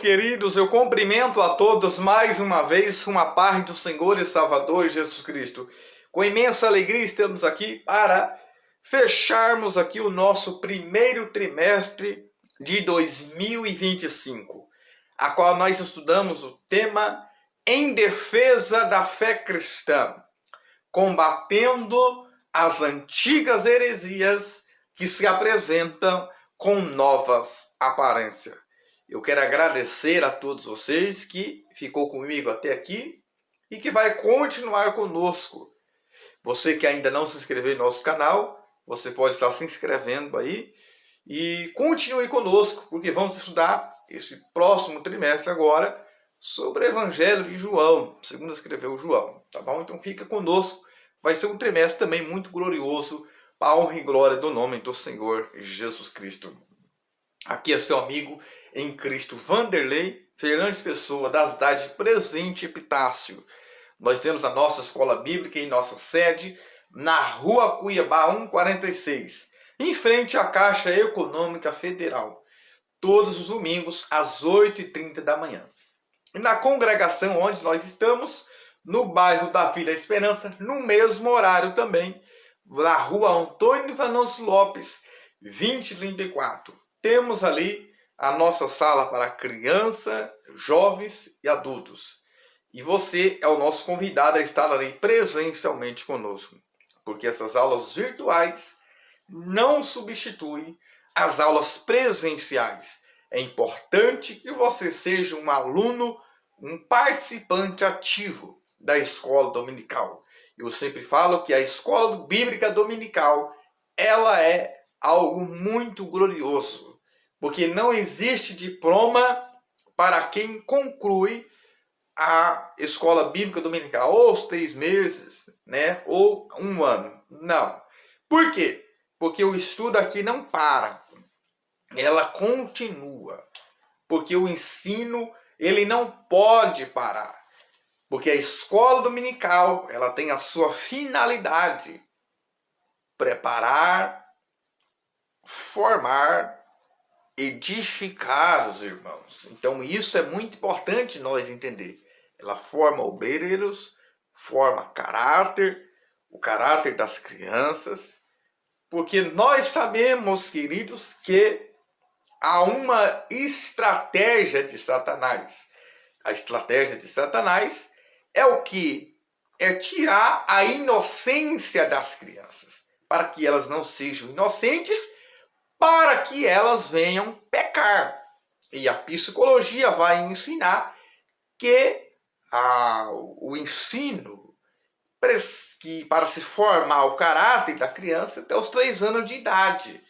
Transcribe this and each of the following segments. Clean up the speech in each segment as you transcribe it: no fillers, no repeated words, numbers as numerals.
queridos, eu cumprimento a todos mais uma vez com a paz do Senhor e Salvador Jesus Cristo. Com imensa alegria estamos aqui para fecharmos aqui o nosso primeiro trimestre de 2025, a qual nós estudamos o tema Em Defesa da Fé Cristã, combatendo as antigas heresias que se apresentam com novas aparências. Eu quero agradecer a todos vocês que ficou comigo até aqui e que vai continuar conosco. Você que ainda não se inscreveu no nosso canal, você pode estar se inscrevendo aí e continue conosco, porque vamos estudar esse próximo trimestre agora sobre o Evangelho de João, segundo escreveu João, tá bom? Então fica conosco, vai ser um trimestre também muito glorioso para a honra e glória do nome do Senhor Jesus Cristo. Aqui é seu amigo em Cristo, Vanderlei Fernandes Pessoa, da cidade Presente Epitácio. Nós temos a nossa escola bíblica em nossa sede, na Rua Cuiabá 146, em frente à Caixa Econômica Federal, todos os domingos às 8h30 da manhã. E na congregação onde nós estamos, no bairro da Vila Esperança, no mesmo horário também, na Rua Antônio Vanos Lopes, 2034. Temos ali a nossa sala para criança, jovens e adultos. E você é o nosso convidado a estar ali presencialmente conosco, porque essas aulas virtuais não substituem as aulas presenciais. É importante que você seja um aluno, um participante ativo da escola dominical. Eu sempre falo que a escola bíblica dominical, ela é algo muito glorioso, porque não existe diploma para quem conclui a escola bíblica dominical, ou os 3 meses, né, ou 1 ano. Não. Por quê? Porque o estudo aqui não para, ela continua, porque o ensino ele não pode parar, porque a escola dominical ela tem a sua finalidade: preparar, formar, edificar os irmãos. Então isso é muito importante nós entender. Ela forma obreiros, forma caráter, o caráter das crianças, porque nós sabemos, queridos, que há uma estratégia de Satanás. A estratégia de Satanás é o que? É tirar a inocência das crianças, para que elas não sejam inocentes, para que elas venham pecar. E a psicologia vai ensinar que o ensino que para se formar o caráter da criança até os 3 anos de idade.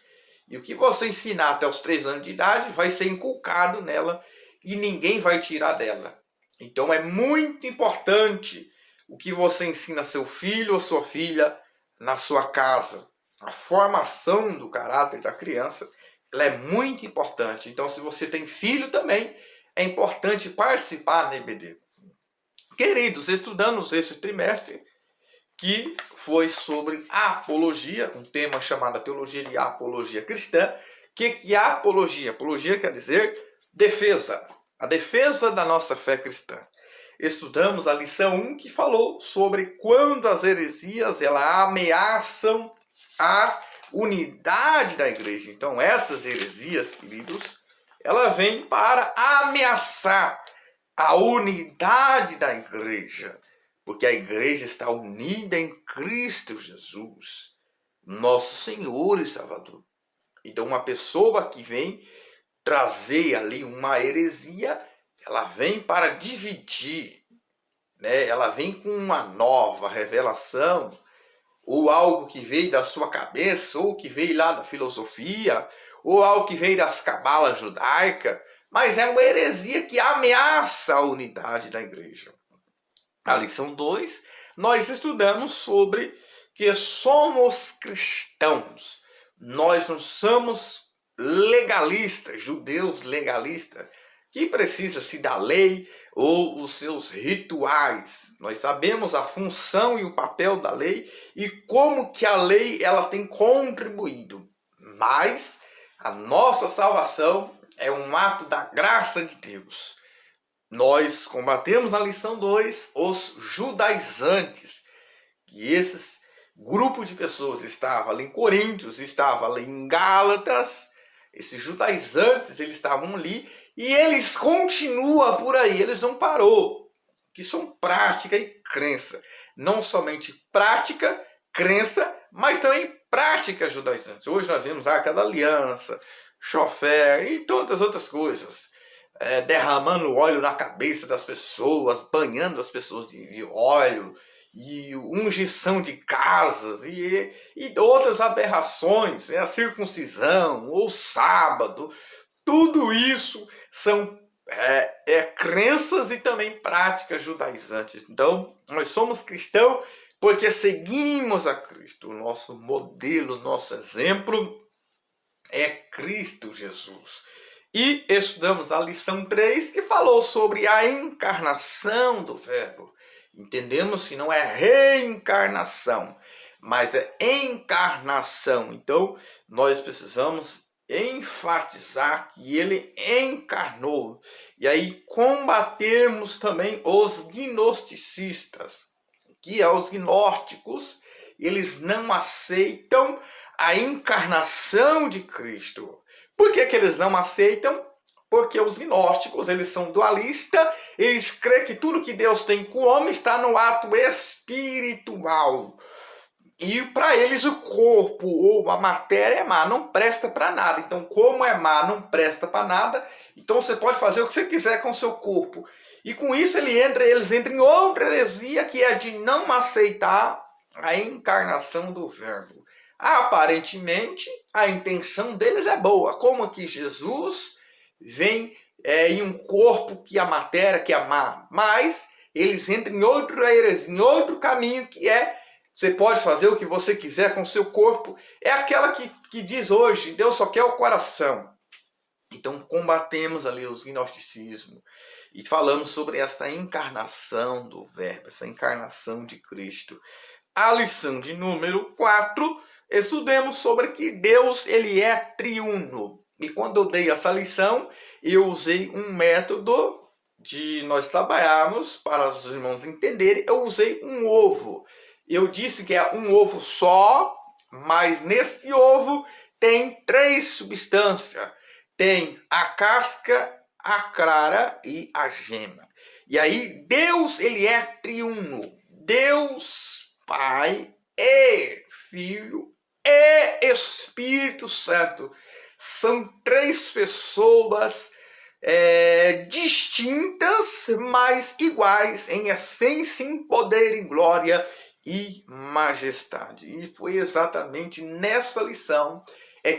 E o que você ensinar até os 3 anos de idade vai ser inculcado nela e ninguém vai tirar dela. Então é muito importante o que você ensina a seu filho ou sua filha na sua casa. A formação do caráter da criança, ela é muito importante. Então, se você tem filho também, é importante participar da EBD. Queridos, estudamos esse trimestre que foi sobre apologia, um tema chamado Teologia de Apologia Cristã. O que é apologia? Apologia quer dizer defesa, a defesa da nossa fé cristã. Estudamos a lição 1 que falou sobre quando as heresias elas ameaçam a unidade da igreja. Então essas heresias, queridos, ela vem para ameaçar a unidade da igreja, porque a igreja está unida em Cristo Jesus, nosso Senhor e Salvador. Então uma pessoa que vem trazer ali uma heresia, ela vem para dividir, né? Ela vem com uma nova revelação, ou algo que veio da sua cabeça, ou que veio lá da filosofia, ou algo que veio das cabalas judaicas, mas é uma heresia que ameaça a unidade da igreja. Na lição 2, nós estudamos sobre que somos cristãos. Nós não somos legalistas, judeus legalistas, que precisa-se da lei ou os seus rituais. Nós sabemos a função e o papel da lei e como que a lei ela tem contribuído. Mas a nossa salvação é um ato da graça de Deus. Nós combatemos na lição 2 os judaizantes, que esses grupos de pessoas estavam ali em Coríntios, estavam ali em Gálatas, esses judaizantes, eles estavam ali e eles continuam por aí, eles não parou, que são prática e crença, não somente prática, crença, mas também prática judaizantes. Hoje nós vemos a Arca da Aliança, chofer e tantas outras coisas, derramando óleo na cabeça das pessoas, banhando as pessoas de óleo, e ungição de casas, e outras aberrações, a circuncisão, o sábado, tudo isso são crenças e também práticas judaizantes. Então, nós somos cristãos porque seguimos a Cristo. O nosso modelo, nosso exemplo é Cristo Jesus. E estudamos a lição 3, que falou sobre a encarnação do Verbo. Entendemos que não é reencarnação, mas é encarnação. Então, nós precisamos enfatizar que ele encarnou. E aí, combatermos também os gnosticistas, que é os gnósticos. Eles não aceitam a encarnação de Cristo. Por que eles não aceitam? Porque os gnósticos, eles são dualistas, eles creem que tudo que Deus tem com o homem está no ato espiritual. E para eles o corpo ou a matéria é má, não presta para nada. Então, como é má, não presta para nada, então você pode fazer o que você quiser com o seu corpo. E com isso eles entram em outra heresia, que é de não aceitar a encarnação do Verbo. Aparentemente, a intenção deles é boa, como que Jesus vem em um corpo que a matéria, que é má, mas eles entram em outra heresia, em outro caminho, que é você pode fazer o que você quiser com o seu corpo. É aquela que diz hoje, Deus só quer o coração. Então combatemos ali os gnosticismos e falamos sobre esta encarnação do Verbo, essa encarnação de Cristo. A lição de número 4, estudemos sobre que Deus ele é triuno. E quando eu dei essa lição, eu usei um método de nós trabalharmos, para os irmãos entenderem, eu usei um ovo. Eu disse que é um ovo só, mas nesse ovo tem 3 substâncias. Tem a casca, a clara e a gema. E aí Deus ele é triuno. Deus Pai e Filho e Espírito Santo. São 3 pessoas distintas, mas iguais em essência, em poder, em glória e majestade. E foi exatamente nessa lição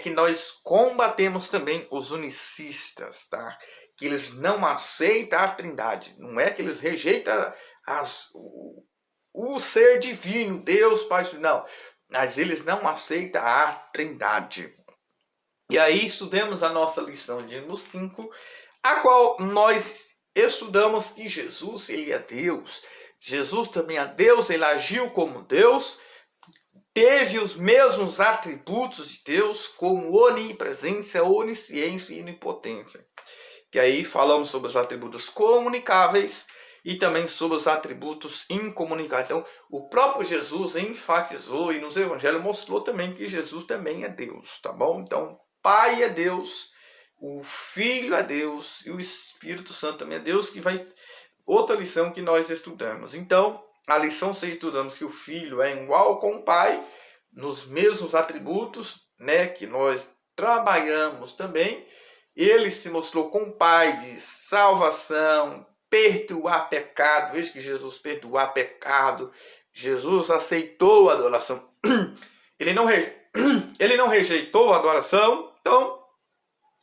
que nós combatemos também os unicistas, tá? Que eles não aceitam a Trindade. Não é que eles rejeitam o ser divino, Deus, Pai, não. Mas eles não aceitam a Trindade. E aí estudamos a nossa lição de número 5, a qual nós estudamos que Jesus ele é Deus. Jesus também é Deus, ele agiu como Deus, teve os mesmos atributos de Deus, como onipresença, onisciência e onipotência. Que aí falamos sobre os atributos comunicáveis e também sobre os atributos incomunicáveis. Então, o próprio Jesus enfatizou e nos evangelhos mostrou também que Jesus também é Deus, tá bom? Então, Pai é Deus, o Filho é Deus e o Espírito Santo também é Deus, que vai... Outra lição que nós estudamos. Então, a lição 6 estudamos que o Filho é igual com o Pai, nos mesmos atributos, né, que nós trabalhamos também. Ele se mostrou com o Pai de salvação, perdoar pecado. Veja que Jesus perdoar pecado. Jesus aceitou a adoração. Ele não rejeitou a adoração. Então,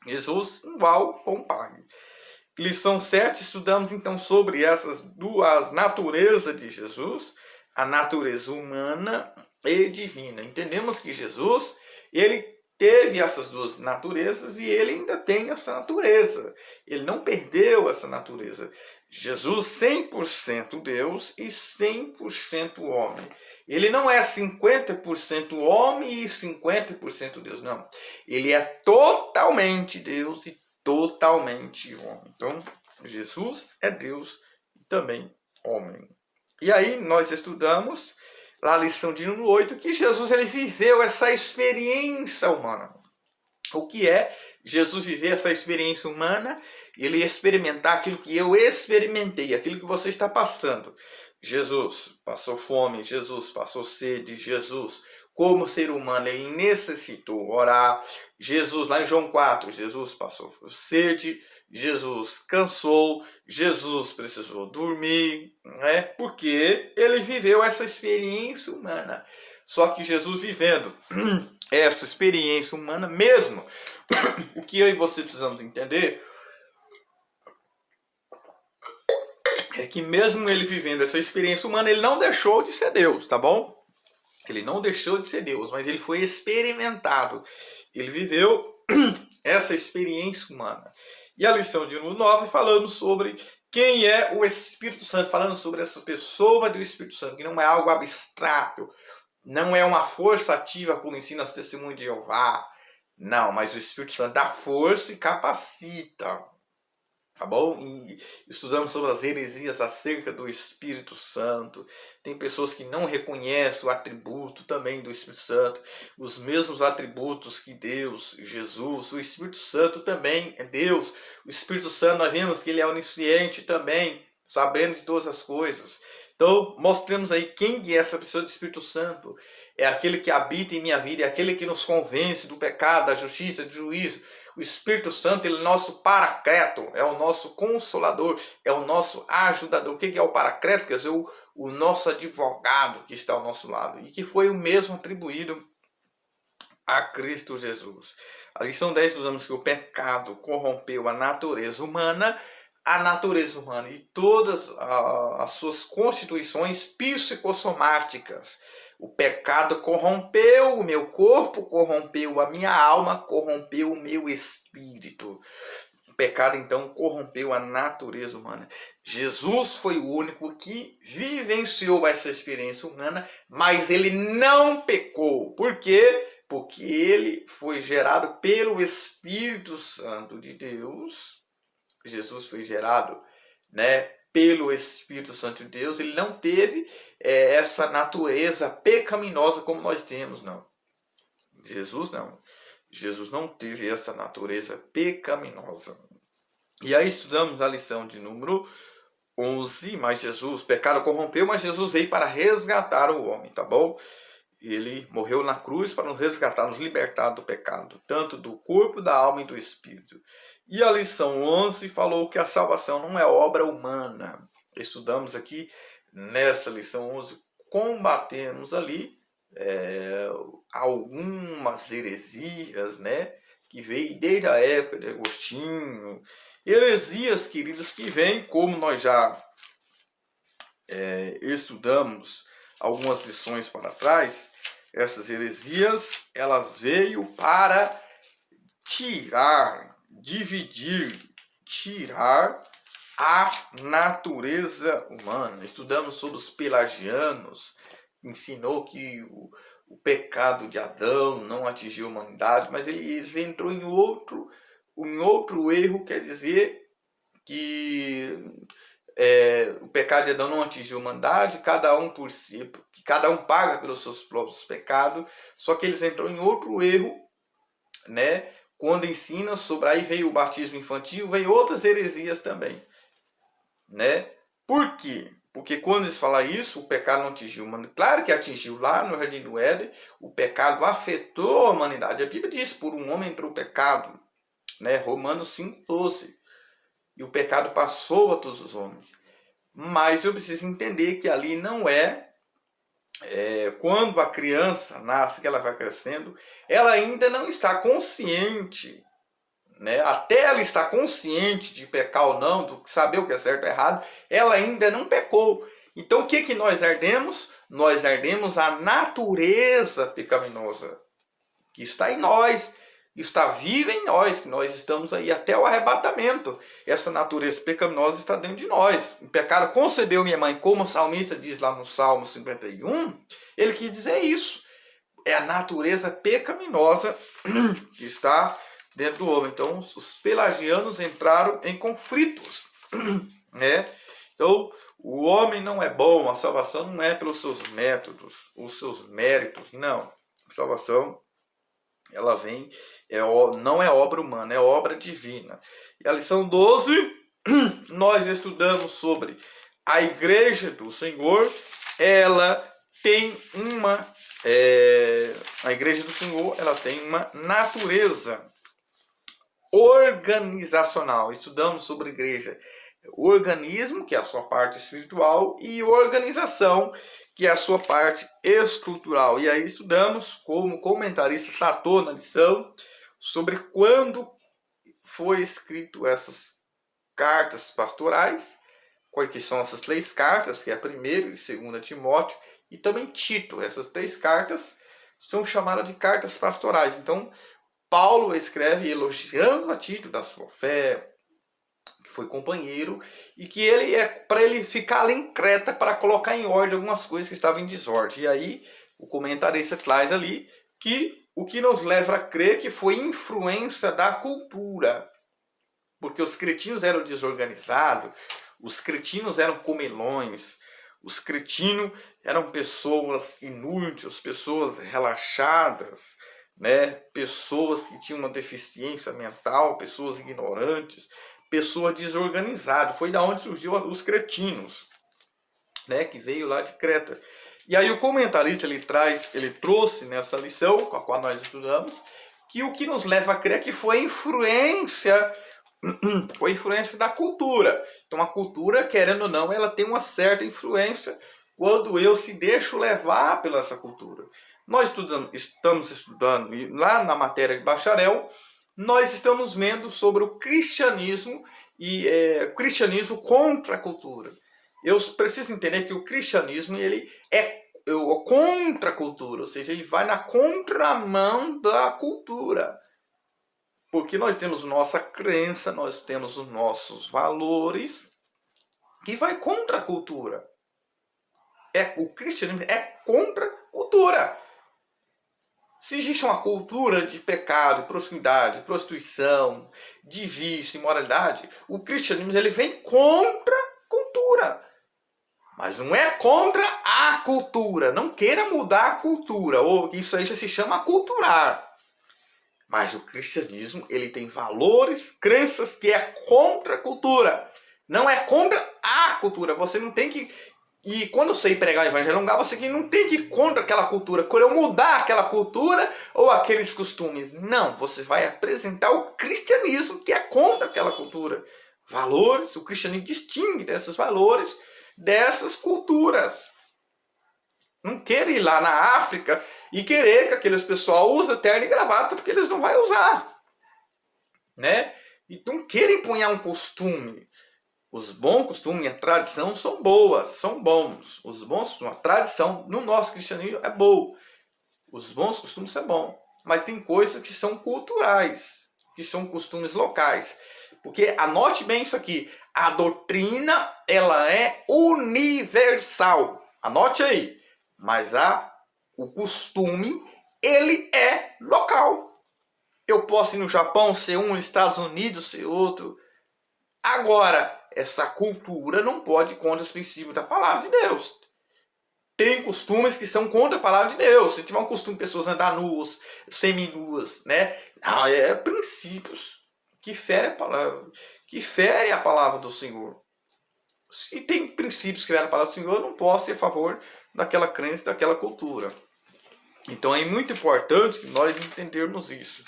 Jesus igual com o Pai. Lição 7, estudamos então sobre essas 2 naturezas de Jesus, a natureza humana e divina. Entendemos que Jesus, ele teve essas 2 naturezas e ele ainda tem essa natureza. Ele não perdeu essa natureza. Jesus 100% Deus e 100% homem. Ele não é 50% homem e 50% Deus, não. Ele é totalmente Deus e totalmente homem. Então, Jesus é Deus e também homem. E aí nós estudamos lá a lição de número 8 que Jesus ele viveu essa experiência humana. O que é Jesus viver essa experiência humana? Ele experimentar aquilo que eu experimentei, aquilo que você está passando. Jesus passou fome, Jesus passou sede, Jesus, como ser humano, ele necessitou orar. Jesus, lá em João 4, Jesus passou sede, Jesus cansou, Jesus precisou dormir, né? Porque ele viveu essa experiência humana. Só que Jesus vivendo essa experiência humana mesmo, o que eu e você precisamos entender é que mesmo ele vivendo essa experiência humana, ele não deixou de ser Deus, tá bom? Ele não deixou de ser Deus, mas ele foi experimentado. Ele viveu essa experiência humana. E a lição de número 9 falando sobre quem é o Espírito Santo, falando sobre essa pessoa do Espírito Santo, que não é algo abstrato, não é uma força ativa como ensina as testemunhas de Jeová. Não, mas o Espírito Santo dá força e capacita. Tá bom? E estudamos sobre as heresias acerca do Espírito Santo. Tem pessoas que não reconhecem o atributo também do Espírito Santo. Os mesmos atributos que Deus, Jesus, o Espírito Santo também é Deus. O Espírito Santo nós vemos que ele é onisciente também, sabendo de todas as coisas. Então, mostremos aí quem é essa pessoa do Espírito Santo. É aquele que habita em minha vida, é aquele que nos convence do pecado, da justiça, do juízo. O Espírito Santo, ele é o nosso paracleto, é o nosso consolador, é o nosso ajudador. O que é o paracleto? Quer dizer, o nosso advogado que está ao nosso lado. E que foi o mesmo atribuído a Cristo Jesus. A lição 10 estudamos que o pecado corrompeu a natureza humana e todas as suas constituições psicossomáticas. O pecado corrompeu o meu corpo, corrompeu a minha alma, corrompeu o meu espírito. O pecado, então, corrompeu a natureza humana. Jesus foi o único que vivenciou essa experiência humana, mas ele não pecou. Por quê? Porque ele foi gerado pelo Espírito Santo de Deus. Jesus foi gerado, né, pelo Espírito Santo de Deus. Ele não teve essa natureza pecaminosa como nós temos, não. Jesus não. Jesus não teve essa natureza pecaminosa. E aí estudamos a lição de número 11, mas Jesus, o pecado corrompeu, mas Jesus veio para resgatar o homem, tá bom? Ele morreu na cruz para nos resgatar, nos libertar do pecado, tanto do corpo, da alma e do espírito. E a lição 11 falou que a salvação não é obra humana. Estudamos aqui nessa lição 11, combatemos ali algumas heresias, né, que veio desde a época de Agostinho. Heresias, queridos, que vêm, como nós já estudamos algumas lições para trás. Essas heresias, elas veio para tirar, dividir, tirar a natureza humana. Estudamos sobre os pelagianos, ensinou que o pecado de Adão não atingiu a humanidade, mas eles entrou em outro erro, quer dizer que o pecado de Adão não atingiu a humanidade, cada um por si, cada um paga pelos seus próprios pecados, só que eles entrou em outro erro, né? Quando ensina sobre, aí veio o batismo infantil, veio outras heresias também, né? Por quê? Porque quando eles falam isso, o pecado não atingiu a humanidade. Claro que atingiu lá no Jardim do Éden, o pecado afetou a humanidade. A Bíblia diz, por um homem entrou o pecado, né? Romanos 5,12. E o pecado passou a todos os homens. Mas eu preciso entender que ali não quando a criança nasce, que ela vai crescendo, ela ainda não está consciente, né? Até ela estar consciente de pecar ou não, de saber o que é certo ou errado, ela ainda não pecou. Então o que nós herdemos? Nós herdemos a natureza pecaminosa que está em nós, está viva em nós, que nós estamos aí até o arrebatamento. Essa natureza pecaminosa está dentro de nós. O pecado concebeu minha mãe, como o salmista diz lá no Salmo 51, ele quis dizer isso. É a natureza pecaminosa que está dentro do homem. Então, os pelagianos entraram em conflitos, né? Então, o homem não é bom, a salvação não é pelos seus métodos, os seus méritos, não. A salvação, ela vem, não é obra humana, é obra divina. E a lição 12, nós estudamos sobre a igreja do Senhor. Ela tem a igreja do Senhor, ela tem uma natureza organizacional. Estudamos sobre igreja, organismo, que é a sua parte espiritual, e organização, que é a sua parte estrutural. E aí estudamos, como comentarista tratou na lição, sobre quando foi escrito essas cartas pastorais, quais que são essas 3 cartas, que é a 1ª e 2ª Timóteo, e também Tito. Essas 3 cartas são chamadas de cartas pastorais. Então, Paulo escreve elogiando a Tito da sua fé, que foi companheiro, e que ele é para ele ficar ali em Creta para colocar em ordem algumas coisas que estavam em desordem. E aí o comentarista traz ali que o que nos leva a crer que foi influência da cultura, porque os cretinos eram desorganizados, os cretinos eram comelões, os cretinos eram pessoas inúteis, pessoas relaxadas, né? Pessoas que tinham uma deficiência mental, pessoas ignorantes, pessoas desorganizadas. Foi da onde surgiu os cretinos, né? Que veio lá de Creta. E aí o comentarista ele trouxe nessa lição, com a qual nós estudamos, que o que nos leva a crer que foi influência da cultura. Então a cultura, querendo ou não, ela tem uma certa influência quando eu se deixo levar pela essa cultura. Nós estamos estudando, e lá na matéria de bacharel, nós estamos vendo sobre o cristianismo e o cristianismo contra a cultura. Eu preciso entender que o cristianismo ele é contra a cultura, ou seja, ele vai na contramão da cultura. Porque nós temos nossa crença, nós temos os nossos valores, que vai contra a cultura. O cristianismo é contra a cultura. Se existe uma cultura de pecado, promiscuidade, prostituição, de vício, imoralidade, o cristianismo ele vem contra a cultura. Mas não é contra a cultura. Não queira mudar a cultura. Ou isso aí já se chama aculturar. Mas o cristianismo ele tem valores, crenças que é contra a cultura. Não é contra a cultura. Você não tem que... E quando você ir pregar o evangelho em um lugar, você não tem que ir contra aquela cultura, querer mudar aquela cultura ou aqueles costumes. Não, você vai apresentar o cristianismo que é contra aquela cultura. Valores, o cristianismo distingue desses valores, dessas culturas. Não queira ir lá na África e querer que aqueles pessoal usem terno e gravata, porque eles não vão usar. Né? Então queira empunhar um costume. Os bons costumes, a tradição são boas, são bons. Os bons costumes, a tradição no nosso cristianismo é boa. Os bons costumes são bons. Mas tem coisas que são culturais, que são costumes locais. Porque anote bem isso aqui, a doutrina ela é universal. Anote aí. Mas o costume ele é local. Eu posso ir no Japão ser um, nos Estados Unidos ser outro. Agora, essa cultura não pode ir contra os princípios da palavra de Deus. Tem costumes que são contra a palavra de Deus. Se tiver um costume de pessoas andar nuas, seminuas, né? Princípios que ferem a palavra do Senhor. Se tem princípios que ferem a palavra do Senhor, eu não posso ser a favor daquela crença, daquela cultura. Então é muito importante que nós entendermos isso.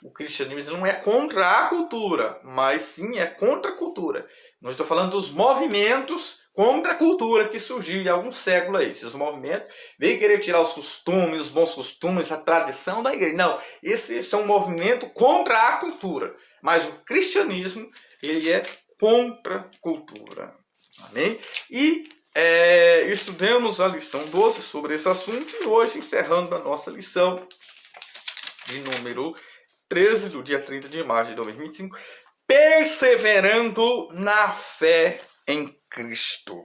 O cristianismo não é contra a cultura, mas sim é contra a cultura. Não estou falando dos movimentos contra a cultura que surgiu em algum século aí. Esses movimentos veio querer tirar os costumes, os bons costumes, a tradição da igreja. Não, esses são um movimento contra a cultura. Mas o cristianismo, ele é contra a cultura. Amém? E estudamos a lição 12 sobre esse assunto e hoje, encerrando a nossa lição de número 13, do dia 30 de março de 2025, perseverando na fé em Cristo,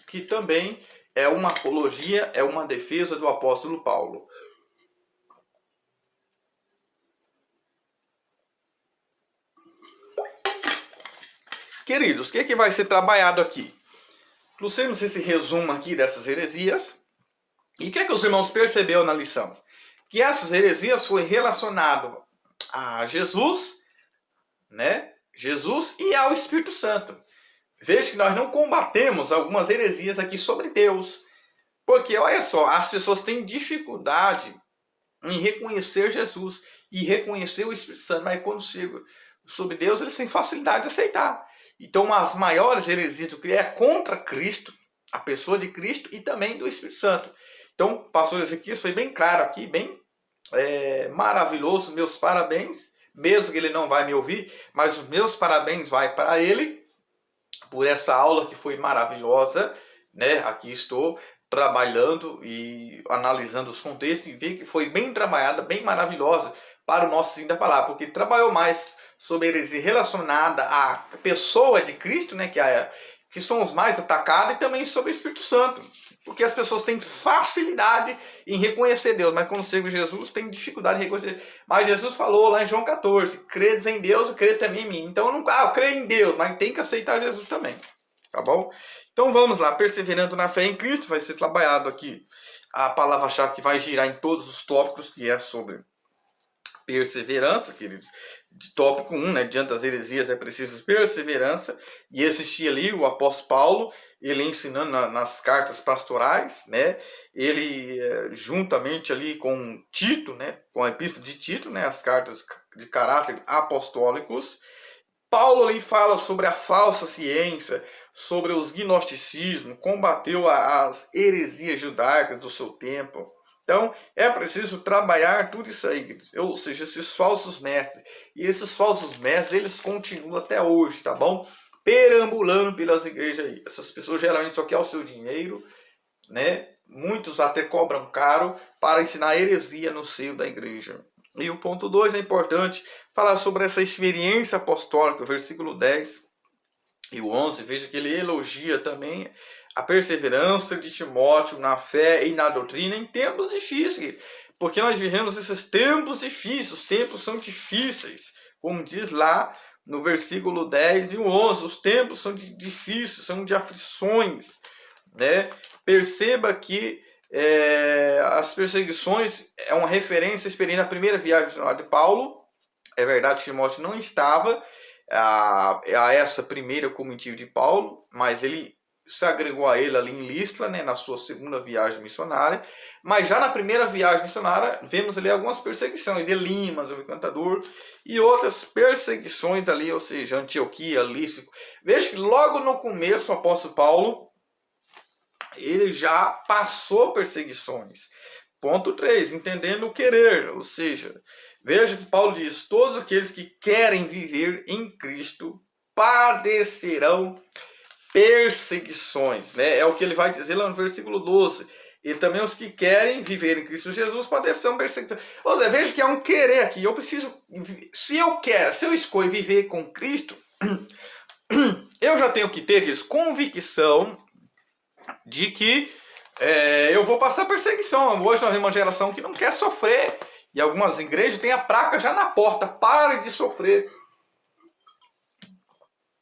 que também é uma apologia, é uma defesa do apóstolo Paulo. Queridos, o que vai ser trabalhado aqui? Trouxemos esse resumo aqui dessas heresias. E o que os irmãos perceberam na lição? Que essas heresias foi relacionado a Jesus, né? Jesus e ao Espírito Santo. Veja que nós não combatemos algumas heresias aqui sobre Deus. Porque, olha só, as pessoas têm dificuldade em reconhecer Jesus e reconhecer o Espírito Santo. Mas quando chega sobre Deus, eles têm facilidade de aceitar. Então, as maiores heresias do que é contra Cristo, a pessoa de Cristo e também do Espírito Santo. Então, o pastor Ezequiel foi bem claro aqui, bem maravilhoso. Meus parabéns, mesmo que ele não vai me ouvir, mas os meus parabéns vai para ele por essa aula que foi maravilhosa, né? Aqui estou trabalhando e analisando os contextos e vi que foi bem trabalhada, bem maravilhosa para o nosso ensino da palavra, porque trabalhou mais sobre heresia relacionada à pessoa de Cristo, né? Que são os mais atacados, e também sobre o Espírito Santo. Porque as pessoas têm facilidade em reconhecer Deus, mas quando chega Jesus, tem dificuldade em reconhecer. Mas Jesus falou lá em João 14, credes em Deus e crede também em mim. Então eu creio em Deus, mas tem que aceitar Jesus também. Tá bom? Então vamos lá, perseverando na fé em Cristo, vai ser trabalhado aqui a palavra-chave que vai girar em todos os tópicos, que é sobre perseverança, queridos. De tópico 1, né, diante das heresias é preciso perseverança, e assistir ali o apóstolo Paulo, ele ensinando nas cartas pastorais, né, ele juntamente ali com Tito, né, com a epístola de Tito, né, as cartas de caráter apostólicos. Paulo ali fala sobre a falsa ciência, sobre os gnosticismos, combateu as heresias judaicas do seu tempo. Então, é preciso trabalhar tudo isso aí, ou seja, esses falsos mestres. E esses falsos mestres, eles continuam até hoje, tá bom? Perambulando pelas igrejas aí. Essas pessoas geralmente só querem o seu dinheiro, né? Muitos até cobram caro para ensinar heresia no seio da igreja. E o ponto 2 é importante falar sobre essa experiência apostólica, versículo 10 e o 11. Veja que ele elogia também a perseverança de Timóteo na fé e na doutrina em tempos difíceis. Porque nós vivemos esses tempos difíceis, os tempos são difíceis. Como diz lá no versículo 10 e o 11, os tempos são difíceis, são de aflições, né? Perceba que as perseguições é uma referência à experiência da primeira viagem missionária de Paulo. É verdade, Timóteo não estava a essa primeira comitiva de Paulo, mas ele se agregou a ele ali em Listra, né, na sua segunda viagem missionária. Mas já na primeira viagem missionária, vemos ali algumas perseguições, Elimas, o encantador, e outras perseguições ali, ou seja, Antioquia, Lícico. Veja que logo no começo o apóstolo Paulo, ele já passou perseguições. Ponto 3, entendendo o querer, ou seja, veja que Paulo diz, todos aqueles que querem viver em Cristo padecerão perseguições, né? É o que ele vai dizer lá no versículo 12. E também os que querem viver em Cristo Jesus padecerão perseguições. Ou seja, veja que é um querer aqui. Eu preciso, se eu escolho viver com Cristo, eu já tenho que ter convicção de que eu vou passar perseguição. Hoje nós temos uma geração que não quer sofrer. E algumas igrejas têm a placa já na porta. Pare de sofrer.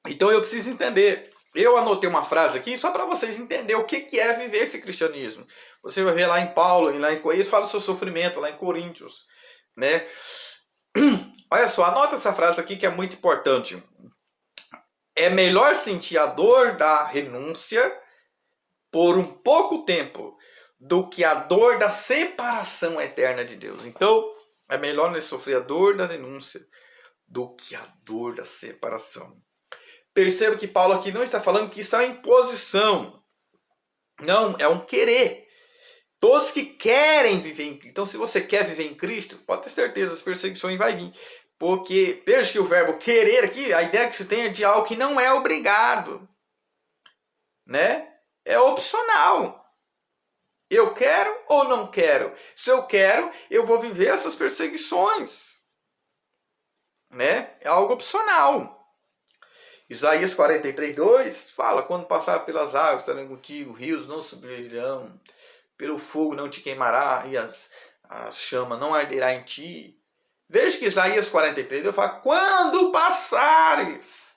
Então eu preciso entender. Eu anotei uma frase aqui só para vocês entenderem o que é viver esse cristianismo. Você vai ver lá em Paulo, e lá em Coríntios, fala do seu sofrimento, lá em Coríntios, né? Olha só, anota essa frase aqui que é muito importante. É melhor sentir a dor da renúncia por um pouco tempo do que a dor da separação eterna de Deus. Então, é melhor nós sofrer a dor da renúncia do que a dor da separação. Perceba que Paulo aqui não está falando que isso é uma imposição. Não, é um querer. Todos que querem viver em Cristo. Então, se você quer viver em Cristo, pode ter certeza, as perseguições vão vir. Porque, veja que o verbo querer aqui, a ideia que se tem é de algo que não é obrigado. Né? É opcional. Eu quero ou não quero? Se eu quero, eu vou viver essas perseguições. Né? É algo opcional. Isaías 43:2 fala, quando passar pelas águas estarão contigo, rios não submergirão, pelo fogo não te queimará e a chama não arderá em ti. Veja que Isaías 43:2 fala, quando passares.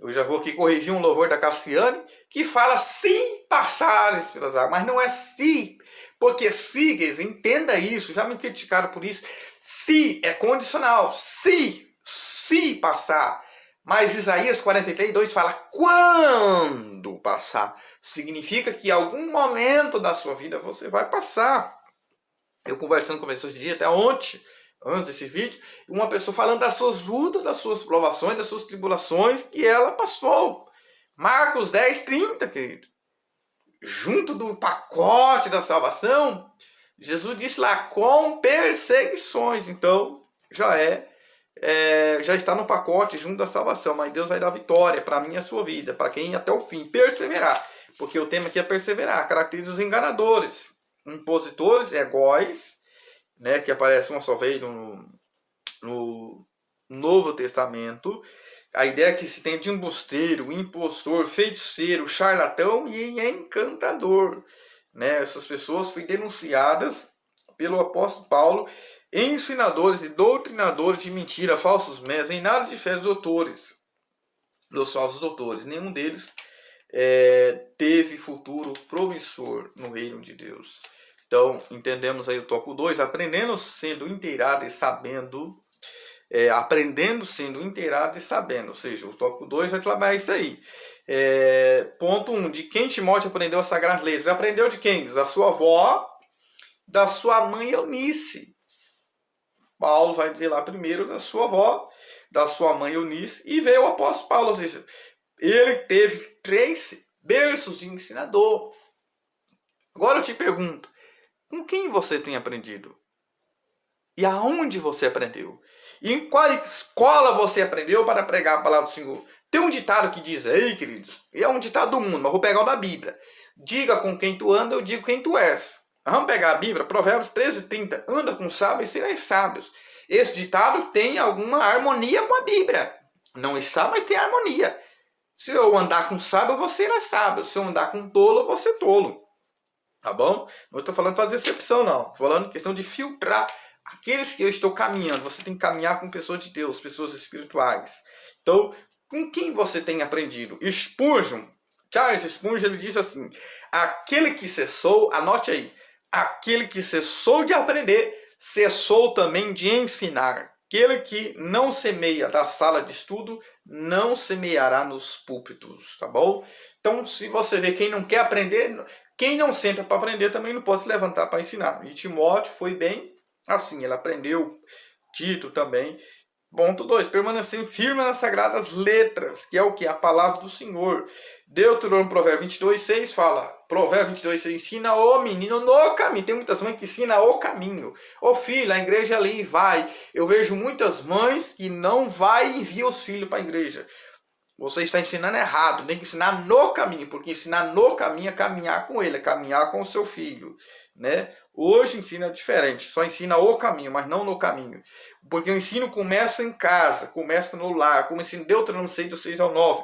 Eu já vou aqui corrigir um louvor da Cassiane, que fala se passares pelas águas, mas não é se, porque se, queridos, entenda isso, já me criticaram por isso, se é condicional, se passar, mas Isaías 43:2 fala quando passar, significa que em algum momento da sua vida você vai passar. Eu conversando com pessoas de dia, até ontem, antes desse vídeo, uma pessoa falando das suas lutas, das suas provações, das suas tribulações, e ela passou. Marcos 10:30, querido. Junto do pacote da salvação, Jesus disse lá, com perseguições. Então, já está no pacote junto da salvação, mas Deus vai dar vitória para mim e a sua vida, para quem até o fim perseverar. Porque o tema aqui é perseverar, caracteriza os enganadores, impositores, egóis, né, que aparece uma só vez no Novo Testamento. A ideia que se tem de embusteiro, impostor, feiticeiro, charlatão e encantador. Né? Essas pessoas foram denunciadas pelo apóstolo Paulo, ensinadores e doutrinadores de mentira, falsos mestres, em nada difere dos doutores, dos falsos doutores. Nenhum deles teve futuro promissor no reino de Deus. Então, entendemos aí o tópico 2, aprendendo sendo inteirado e sabendo. Aprendendo sendo inteirado e sabendo. Ou seja, o tópico 2 vai trabalhar isso aí. Ponto 1. De quem Timóteo aprendeu as Sagradas Letras? Aprendeu de quem? Da sua avó, da sua mãe Eunice. Paulo vai dizer lá primeiro da sua avó, da sua mãe Eunice, e veio o apóstolo Paulo. Ou seja, ele teve 3 berços de ensinador. Agora eu te pergunto, com quem você tem aprendido? E aonde você aprendeu? E em qual escola você aprendeu para pregar a palavra do Senhor? Tem um ditado que diz, ei queridos, é um ditado do mundo, mas vou pegar o da Bíblia. Diga com quem tu anda, eu digo quem tu és. Vamos pegar a Bíblia, Provérbios 13:30. Anda com sábios e serás sábios. Esse ditado tem alguma harmonia com a Bíblia. Não está, mas tem harmonia. Se eu andar com sábio, você será sábio. Se eu andar com tolo, eu vou ser tolo. Tá bom? Não estou falando de fazer excepção, não. Estou falando de questão de filtrar aqueles que eu estou caminhando. Você tem que caminhar com pessoas de Deus, pessoas espirituais. Então, com quem você tem aprendido? Spurgeon, Charles Spurgeon, ele diz assim, aquele que cessou, anote aí, aquele que cessou de aprender, cessou também de ensinar. Aquele que não semeia da sala de estudo, não semeará nos púlpitos, tá bom? Então, se você vê quem não quer aprender, quem não senta para aprender também não pode se levantar para ensinar. E Timóteo foi bem assim, ele aprendeu. Tito também. Ponto 2, permanecendo firme nas sagradas letras, que é o que? A palavra do Senhor. Deuteronômio, Provérbio 22:6 fala, Provérbio 22:6 ensina o menino no caminho. Tem muitas mães que ensinam o caminho. Ô filho, a igreja ali vai. Eu vejo muitas mães que não vai e envia os filhos para a igreja. Você está ensinando errado, tem que ensinar no caminho, porque ensinar no caminho é caminhar com ele, é caminhar com o seu filho, né? Hoje ensina diferente, só ensina o caminho, mas não no caminho. Porque o ensino começa em casa, começa no lar, como ensina Deuteronômio 6:6-9.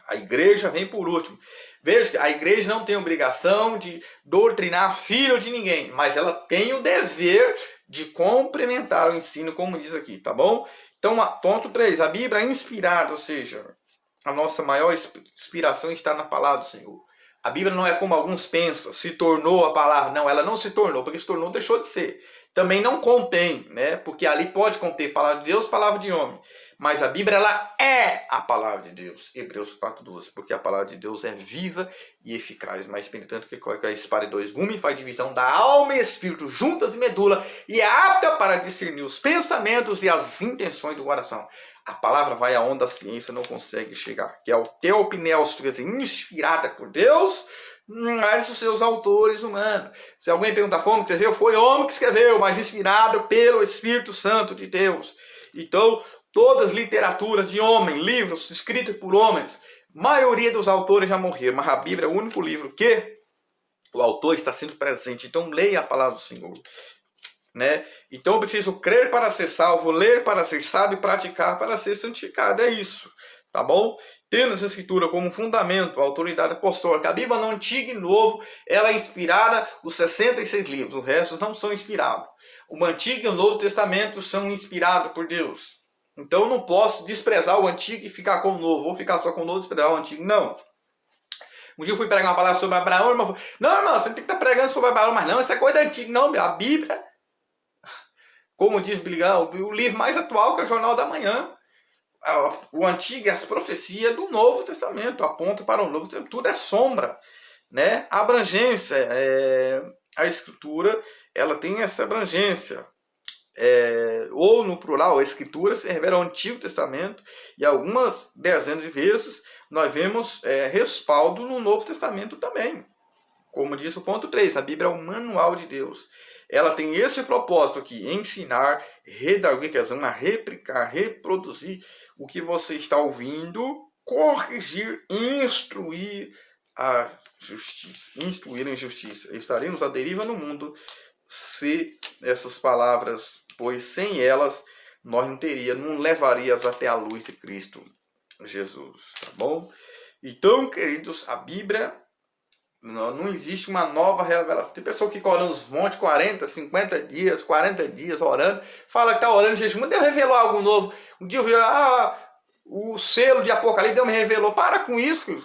A igreja vem por último. Veja que a igreja não tem obrigação de doutrinar filho de ninguém, mas ela tem o dever de complementar o ensino, como diz aqui, tá bom? Então, ponto 3, a Bíblia é inspirada, ou seja, a nossa maior inspiração está na palavra do Senhor. A Bíblia não é como alguns pensam, se tornou a palavra. Não, ela não se tornou, porque se tornou, deixou de ser. Também não contém, né? Porque ali pode conter palavra de Deus, palavra de homem. Mas a Bíblia, ela é a palavra de Deus. Hebreus 4:12. Porque a palavra de Deus é viva e eficaz, mais penetrante que qualquer espada de 2 gumes, faz divisão da alma e espírito, juntas e medula, e é apta para discernir os pensamentos e as intenções do coração. A palavra vai aonde a ciência não consegue chegar, que é o teopneus, inspirada por Deus, mas os seus autores humanos. Se alguém perguntar, foi homem que escreveu? Foi homem que escreveu, mas inspirado pelo Espírito Santo de Deus. Então, todas as literaturas de homem, livros escritos por homens, maioria dos autores já morreram, mas a Bíblia é o único livro que o autor está sendo presente. Então, leia a palavra do Senhor. Né? Então eu preciso crer para ser salvo, ler para ser sábio e praticar para ser santificado. É isso, tá bom? Tendo essa escritura como fundamento, a autoridade apostólica, a Bíblia no Antigo e Novo, ela é inspirada, os 66 livros, o resto não são inspirados. O Antigo e o Novo Testamento são inspirados por Deus. Então eu não posso desprezar o antigo e ficar com o novo, ou ficar só com o novo e desprezar o antigo, não. Um dia eu fui pregar uma palavra sobre Abraão, irmão falou, não, irmão, você não tem que estar pregando sobre Abraão, mas não, essa é coisa antiga, não, a Bíblia, como diz Billigão, o livro mais atual que é o Jornal da Manhã, o Antigo é as profecias do Novo Testamento, aponta para o Novo Testamento, tudo é sombra, né? A abrangência, a Escritura, ela tem essa abrangência, ou no plural, a Escritura se revela ao Antigo Testamento, e algumas dezenas de vezes nós vemos respaldo no Novo Testamento também. Como diz o ponto 3, a Bíblia é o manual de Deus. Ela tem esse propósito aqui, ensinar, redarguir, quer dizer, uma replicar, reproduzir o que você está ouvindo, corrigir, instruir a justiça. Instruir em justiça. Estaremos à deriva no mundo se essas palavras, pois sem elas nós não levaríamos até a luz de Cristo Jesus, tá bom? Então, queridos, a Bíblia não existe uma nova revelação. Tem pessoa que fica orando os montes 40, 50 dias, 40 dias orando, fala que está orando em jejum, mas Deus revelou algo novo. Um dia eu vi, o selo de Apocalipse, Deus me revelou. Para com isso.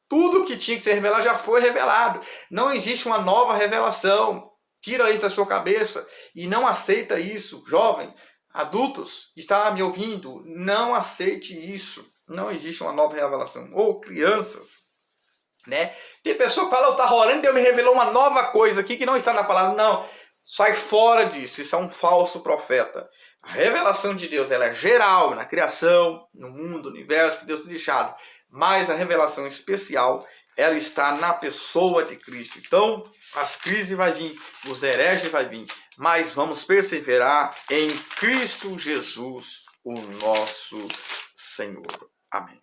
Tudo que tinha que ser revelado já foi revelado. Não existe uma nova revelação. Tira isso da sua cabeça e não aceita isso. Jovem, adultos que está me ouvindo, não aceite isso. Não existe uma nova revelação. Ou crianças, né? Tem pessoa que fala, eu estava orando e Deus me revelou uma nova coisa aqui que não está na palavra. Não, sai fora disso, isso é um falso profeta. A revelação de Deus, ela é geral, na criação, no mundo, no universo, Deus tem deixado. Mas a revelação especial, ela está na pessoa de Cristo. Então, as crises vão vir, os hereges vão vir, mas vamos perseverar em Cristo Jesus, o nosso Senhor. Amém.